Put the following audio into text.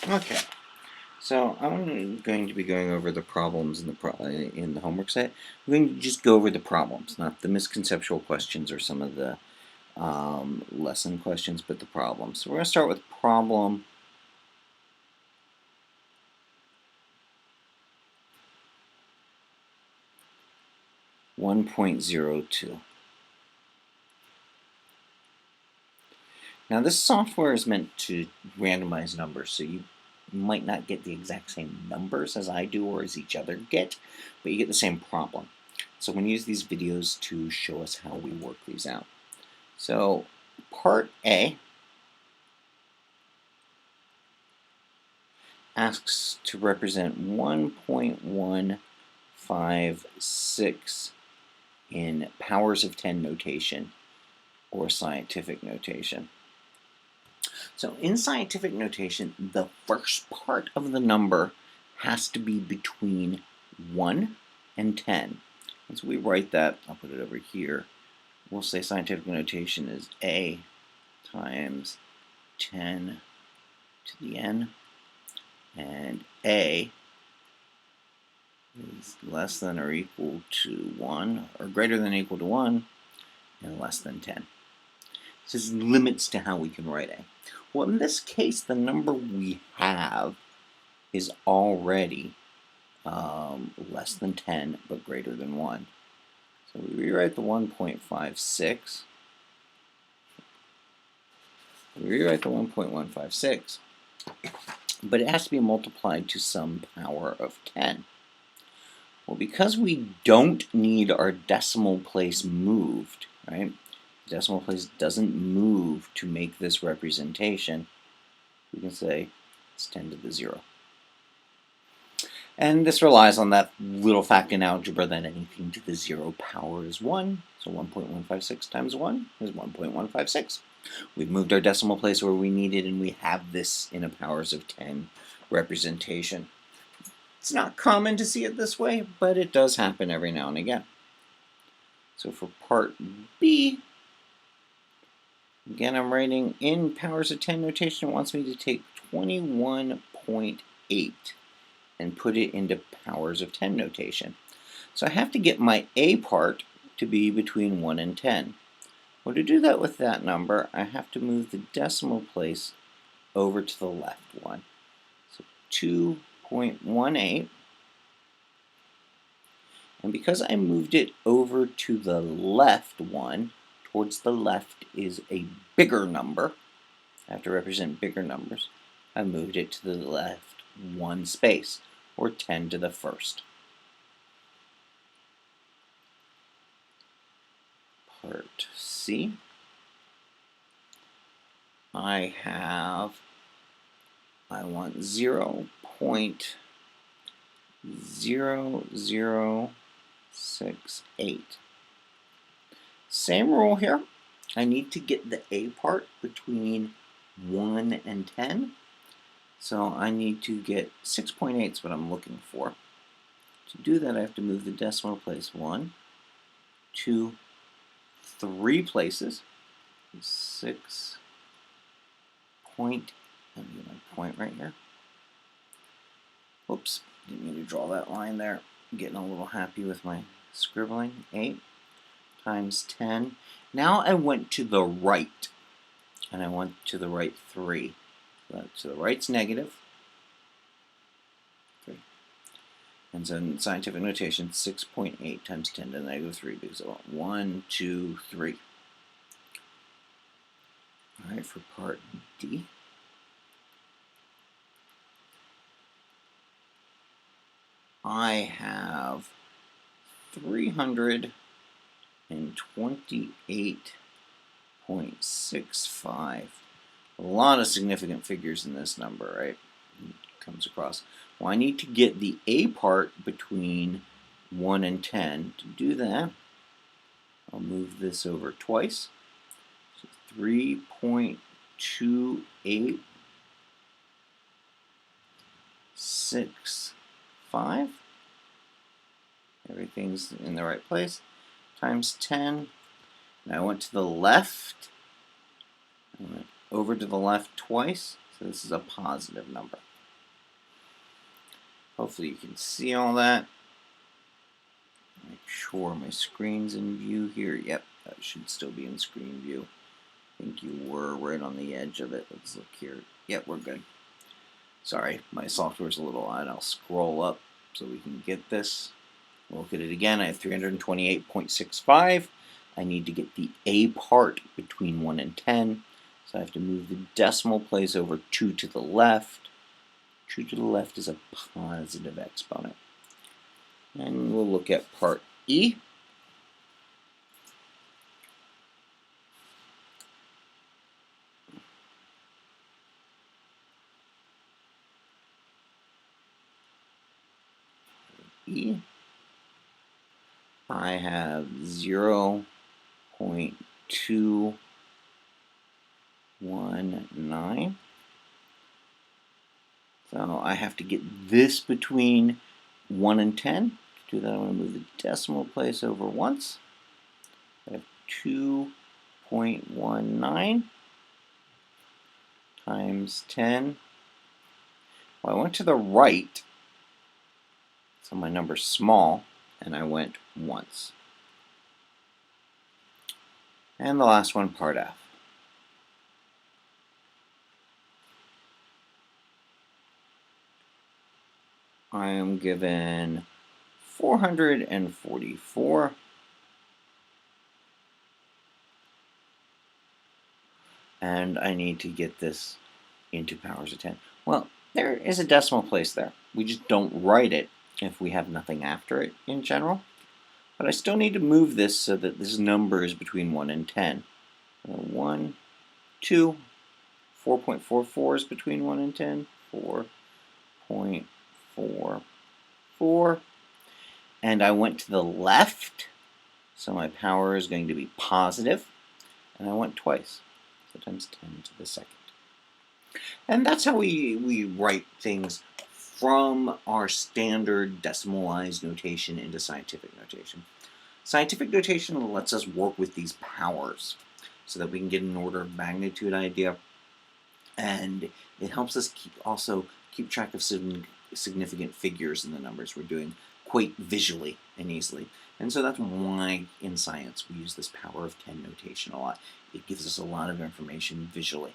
Okay, so I'm going to be going over the problems in the homework set. I'm going to just go over the problems, not the misconceptual questions or some of the lesson questions, but the problems. So we're going to start with problem 1.02. Now this software is meant to randomize numbers, so you might not get the exact same numbers as I do or as each other get, but you get the same problem. So I'm going to use these videos to show us how we work these out. So part A asks to represent 1.156 in powers of 10 notation or scientific notation. So in scientific notation, the first part of the number has to be between 1 and 10. And so we write that, I'll put it over here. We'll say scientific notation is A times 10 to the n, and A is less than or equal to 1, or greater than or equal to 1, and less than 10. This is limits to how we can write A. Well, in this case, the number we have is already less than 10, but greater than 1. So we rewrite the 1.56. We rewrite the 1.156, but it has to be multiplied to some power of 10. Well, because we don't need our decimal place moved, right? The decimal place doesn't move to make this representation. We can say it's 10 to the 0. And this relies on that little fact in algebra that anything to the 0 power is 1. So 1.156 times 1 is 1.156. We've moved our decimal place where we need it, and we have this in a powers of 10 representation. It's not common to see it this way, but it does happen every now and again. So for part B, again, I'm writing in powers of 10 notation. It wants me to take 21.8 and put it into powers of 10 notation. So I have to get my A part to be between 1 and 10. Well, to do that with that number, I have to move the decimal place over to the left one. So 2.18. And because I moved it over to the left one, towards the left is a bigger number. I have to represent bigger numbers. I moved it to the left one space, or 10 to the first. Part C, I want 0.0068. Same rule here. I need to get the A part between 1 and 10. So I need to get 6.8 is what I'm looking for. To do that, I have to move the decimal place 1, 2, 3 places. 6 point, let me get my point right here. Oops, didn't mean to draw that line there. I'm getting a little happy with my scribbling. 8 times 10. Now I went to the right, and I went to the right 3. So the right's negative. 3. And so in scientific notation, 6.8 times 10 to the negative 3, because I want 1, 2, 3. All right, for part D. I have 328.65. A lot of significant figures in this number, right? It comes across. Well, I need to get the A part between 1 and 10. To do that, I'll move this over twice. So 3.2865. Everything's in the right place. Times 10. Now I went to the left. I went over to the left twice. So this is a positive number. Hopefully you can see all that. Make sure my screen's in view here. Yep, that should still be in screen view. I think you were right on the edge of it. Let's look here. Yep, we're good. Sorry, my software's a little odd. I'll scroll up so we can get this. We'll look at it again. I have 328.65. I need to get the A part between 1 and 10. So I have to move the decimal place over 2 to the left. 2 to the left is a positive exponent. And we'll look at part E. I have 0.219. So I have to get this between 1 and 10. To do that, I'm going to move the decimal place over once. I have 2.19 times 10. Well, I went to the right, so my number's small, and I went once. And the last one, part F. I am given 444. And I need to get this into powers of 10. Well, there is a decimal place there. We just don't write it if we have nothing after it in general. But I still need to move this so that this number is between 1 and 10. 1, 2, 4.44 is between 1 and 10. 4.44. And I went to the left, so my power is going to be positive. And I went twice, so times 10 to the second. And that's how we write things from our standard decimalized notation into scientific notation. Scientific notation lets us work with these powers so that we can get an order of magnitude idea, and it helps us also keep track of significant figures in the numbers we're doing quite visually and easily. And so that's why in science we use this power of 10 notation a lot. It gives us a lot of information visually.